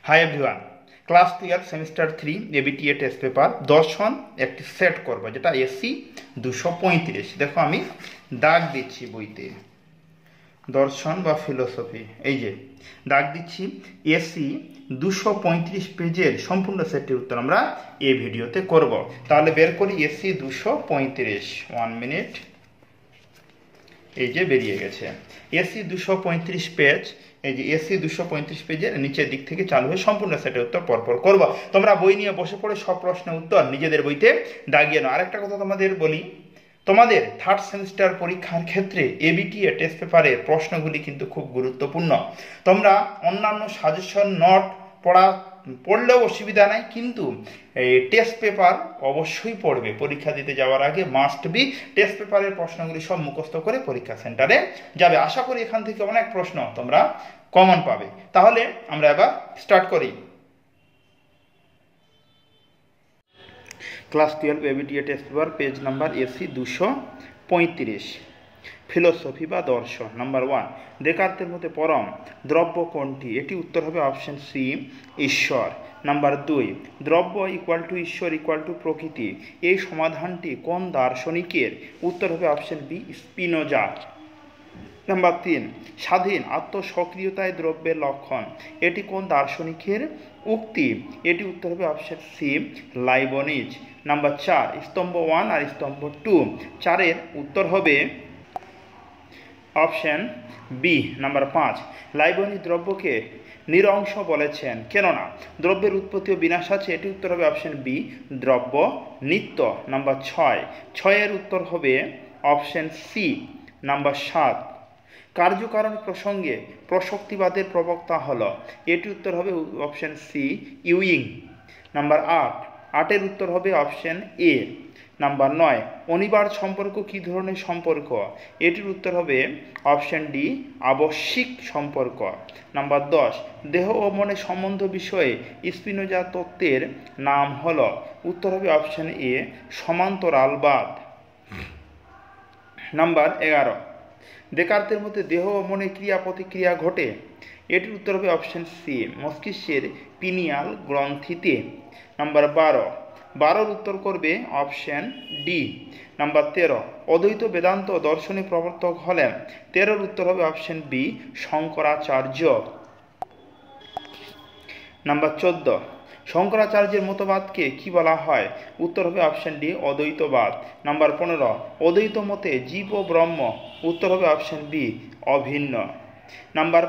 Hi everyone, class 12 semester 3 ABTA test paper দর্শন একটি set করব, যেটা এসি 235। দেখো আমি দাগ দিচ্ছি বইতে, দর্শন বা ফিলোসফি, এই যে দাগ দিচ্ছি। এসি 235 পেজের সম্পূর্ণ সেটটির উত্তর আমরা এই ভিডিওতে করব। তাহলে বের করি এসি 235। 1 মিনিট, এই যে বেরিয়ে গেছে এসি 235 পেজ। এই যে এসি 235 পেজের নিচের দিক থেকে চালু হয়ে সম্পূর্ণ সেটের উত্তর পরপর করব। তোমরা বই নিয়ে বসে পড়ে সব প্রশ্নের উত্তর নিজেদের বইতে দাগিয়ে নাও। আরেকটা কথা তোমাদের বলি, তোমাদের থার্ড সেমিস্টার পরীক্ষার ক্ষেত্রে এবিটিএ টেস্ট পেপারের প্রশ্নগুলি কিন্তু খুব গুরুত্বপূর্ণ। তোমরা অন্যান্য সাজেশন নোট পড়লেও অসুবিধা নাই, কিন্তু এই টেস্ট পেপার অবশ্যই পড়বে। পরীক্ষা দিতে যাওয়ার আগে মাস্ট বি টেস্ট পেপারের প্রশ্নগুলি সব মুখস্থ করে পরীক্ষা সেন্টারে যাবে। আশা করি এখান থেকে অনেক প্রশ্ন তোমরা কমন পাবে। তাহলে আমরা এবার স্টার্ট করি। Class 12 ABTA test paper, page number AC 235, philosophy বা দর্শন। নাম্বার 1, দেকার্তের মধ্যে পরম দ্রব্য কোনটি? এটি উত্তর হবে অপশন সি, ঈশ্বর। নাম্বার 2, দ্রব্য ইকুয়াল টু ঈশ্বর ইকুয়াল টু প্রকৃতি, এই সমাধানটি কোন দার্শনিকের? উত্তর হবে অপশন বি, স্পিনোজা। নাম্বার 3, স্বাধীন আত্মসক্রিয়তায় দ্রব্যের লক্ষণ, এটি কোন দার্শনিকের উক্তি? এটি উত্তর হবে অপশন সি, লাইবনিজ। নাম্বার 4, স্তম্ভ 1 আর স্তম্ভ 2, 4-এর উত্তর হবে অপশন বি। নাম্বার 5, লাইবনিজ দ্রব্যকে নিরংশ বলেছেন কেননা দ্রব্যের উৎপত্তি ও বিনাশ আছে, এটি উত্তর হবে অপশন বি, দ্রব্য নিত্য। নাম্বার 6, 6-এর উত্তর হবে অপশন সি। নাম্বার 7, কার্যকারণ প্রসঙ্গে প্রসক্তিবাদের প্রবক্তা হলো, এটি উত্তর হবে অপশন সি, ইউইং। নাম্বার 8, 8-এর উত্তর হবে অপশন এ। নাম্বার 9, অনিবার্য সম্পর্ক কী ধরনের সম্পর্ক? এটির উত্তর হবে অপশন ডি, আবশ্যিক সম্পর্ক। নাম্বার 10, দেহ ও মনের সম্বন্ধ বিষয়ে স্পিনোজা তত্ত্বের নাম হলো, উত্তর হবে অপশন এ, সমান্তরালবাদ। নাম্বার 11, দেকার্তের মধ্যে দেহ ও মনে ক্রিয়া প্রতিক্রিয়া ঘটে, এটির উত্তর হবে অপশন সি, মস্তিষ্কের পিনিয়াল গ্রন্থিতে। নাম্বার 12-এর উত্তর করবে অপশন ডি। নাম্বার 13, অদ্বৈত বেদান্ত দর্শনের প্রবর্তক হলেন, 13-এর উত্তর হবে অপশন বি, শঙ্করাচার্য। নাম্বার 14, শঙ্করাচার্যের মতবাদকে কি বলা হয়? উত্তর হবে অপশন ডি, অদ্বৈতবাদ। নাম্বার 15, অদ্বৈত মতে জীব ও ব্রহ্ম, উত্তর হবে অপশন বি, অভিন্ন। নাম্বার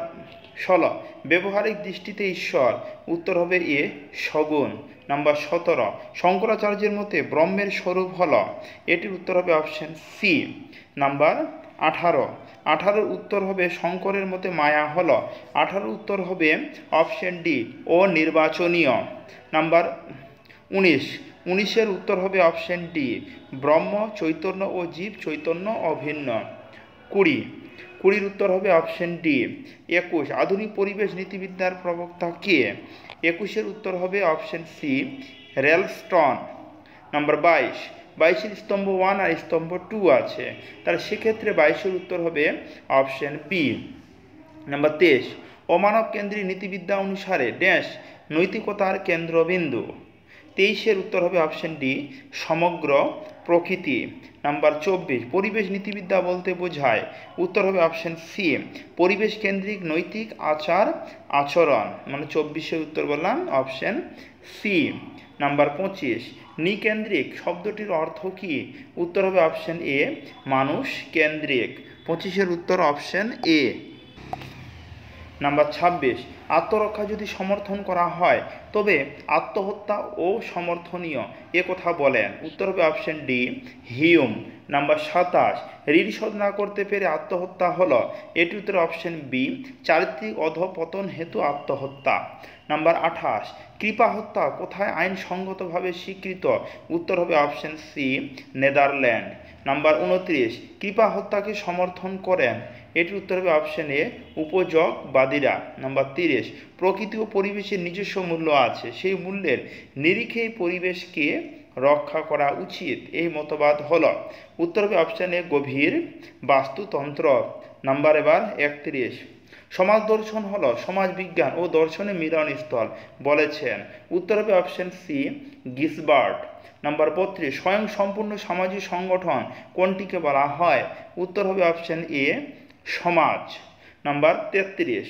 16, ব্যবহারিক দৃষ্টিতে ঈশ্বর, উত্তর হবে এ, সগুণ। নাম্বার 17, শঙ্করাচার্যের মতে ব্রহ্মের স্বরূপ হল, এটির উত্তর হবে অপশন সি। নাম্বার 18-এর উত্তর হবে শঙ্করের মতে মায়া হল, 18-এর উত্তর হবে অপশন ডি, ও নির্বাচনীয়। নাম্বার 19-এর উত্তর হবে অপশন ডি, ব্রহ্ম চৈতন্য ও জীব চৈতন্য অভিন্ন। 20-এর উত্তর হবে অপশন ডি। 21, আধুনিক পরিবেশ নীতিবিদ্যার প্রবক্তা কে? 21-এর উত্তর হবে অপশন সি, রেলস্টন। নাম্বার 22-এর স্তম্ভ 1 আর স্তম্ভ 2 আছে, তাহলে সেক্ষেত্রে 22-এর উত্তর হবে অপশন বি। নাম্বার 23, অমানব কেন্দ্রিক নীতিবিদ্যা অনুসারে ড্যাশ নৈতিকতার কেন্দ্রবিন্দু, 23-এর উত্তর হবে অপশন ডি, সমগ্র প্রকৃতি। নাম্বার 24, পরিবেশ নীতিবিদ্যা বলতে বোঝায়, উত্তর হবে অপশন সি, পরিবেশ কেন্দ্রিক নৈতিক আচার আচরণ, মানে 24-এর উত্তর বললাম অপশন সি। নাম্বার 25, নিকেন্দ্রিক শব্দটির অর্থ কি? উত্তর হবে অপশন এ, মানুষ কেন্দ্রিক, 25-এর উত্তর অপশন এ। নাম্বার 26, আত্মরক্ষা যদি সমর্থন করা হয় তবে আত্মহত্যা ও সমর্থনীয়, এ কথা বলেন, উত্তর হবে অপশন ডি, হিউম। নাম্বার 27, ঋণ শোধ না করতে পেরে আত্মহত্যা হলো, এটি উত্তর অপশন বি, চারিত্রিক অধঃপতন হেতু আত্মহত্যা। নাম্বার 28, কৃপা হত্যা কোথায় আইনসঙ্গতভাবে স্বীকৃত? উত্তর হবে অপশন সি, নেদারল্যান্ড। নাম্বার 29, কৃপা হত্যাকে সমর্থন করেন, এটির উত্তর হবে অপশন এ, উপযোগবাদীরা। নাম্বার 30, প্রকৃতি ও পরিবেশের নিজস্ব মূল্য আছে, সেই মূল্যের নিরিখেই পরিবেশকে রক্ষা করা উচিত, এই মতবাদ হল, উত্তর হবে অপশন এ, গভীর বাস্তুতন্ত্র। নাম্বার এবার 31, সমাজ দর্শন হলো সমাজ বিজ্ঞান ও দর্শনের মিলনস্থল বলেছেন। উত্তর হবে অপশন সি, গিসবার্ট। নাম্বার 32, স্বয়ং সম্পূর্ণ সামাজিক সংগঠন কোনটিকে বলা হয়? উত্তর হবে অপশন এ, সমাজ। নাম্বার 33,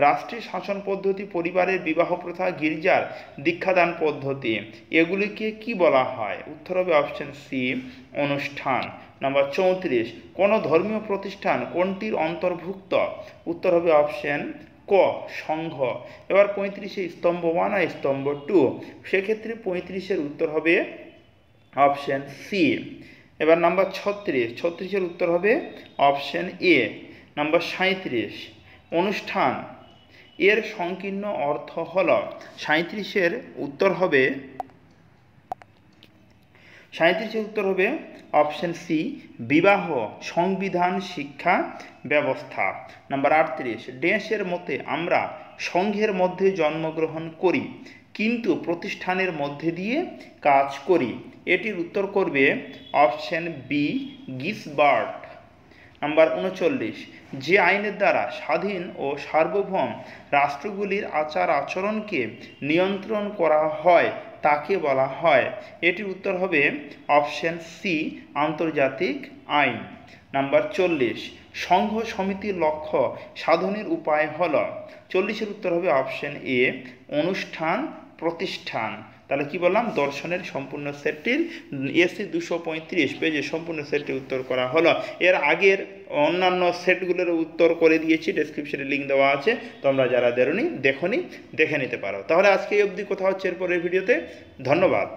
রাষ্ট্রীয় শাসন পদ্ধতি, পরিবারের বিবাহ প্রথা, গির্জার দীক্ষাদান পদ্ধতি, এগুলিকে কি বলা হয়? উত্তর হবে অপশন সি, অনুষ্ঠান। নাম্বার 34, কোন ধর্মীয় প্রতিষ্ঠান কোনটির অন্তর্ভুক্ত? উত্তর হবে অপশন ক, সংঘ। এবার 35-এ স্তম্ভ 1 আর স্তম্ভ 2, সেক্ষেত্রে 35-এর উত্তর হবে অপশন সি। এবার নাম্বার 36-এর উত্তর হবে অপশন এ। নাম্বার 37, অনুষ্ঠান এর সংকীর্ণ অর্থ হল? 37-এর উত্তর হবে অপশন সি, বিবাহ, সংবিধান, শিক্ষা ব্যবস্থা। নাম্বার 38, ড্যাশের মতে আমরা সংঘের মধ্যে জন্মগ্রহণ করি কিন্তু প্রতিষ্ঠানের মধ্যে দিয়ে কাজ করি, এটির উত্তর করবে অপশন বি, গিসবার্ট। নাম্বার 39, যে আইনের দ্বারা স্বাধীন ও সার্বভৌম রাষ্ট্রগুলির আচার আচরণকে নিয়ন্ত্রণ করা হয় তাকে বলা হয়? এটির উত্তর হবে অপশন সি, আন্তর্জাতিক আইন। নাম্বার 40, সংঘ সমিতির লক্ষ্য সাধনের উপায় হল? 40-এর উত্তর হবে অপশন এ, অনুষ্ঠান প্রতিষ্ঠান। তাহলে কি বললাম? দর্শনের সম্পূর্ণ সেটটির এসি 235 পেজে সম্পূর্ণ সেটটি উত্তর করা হলো। এর আগের অন্যান্য সেটগুলোর উত্তর করে দিয়েছি, ডেসক্রিপশনে লিঙ্ক দেওয়া আছে, তোমরা যারা দেখোনি দেখে নিতে পারো। তাহলে আজকে এই অবধি, কথা হচ্ছে এরপরের ভিডিওতে। ধন্যবাদ।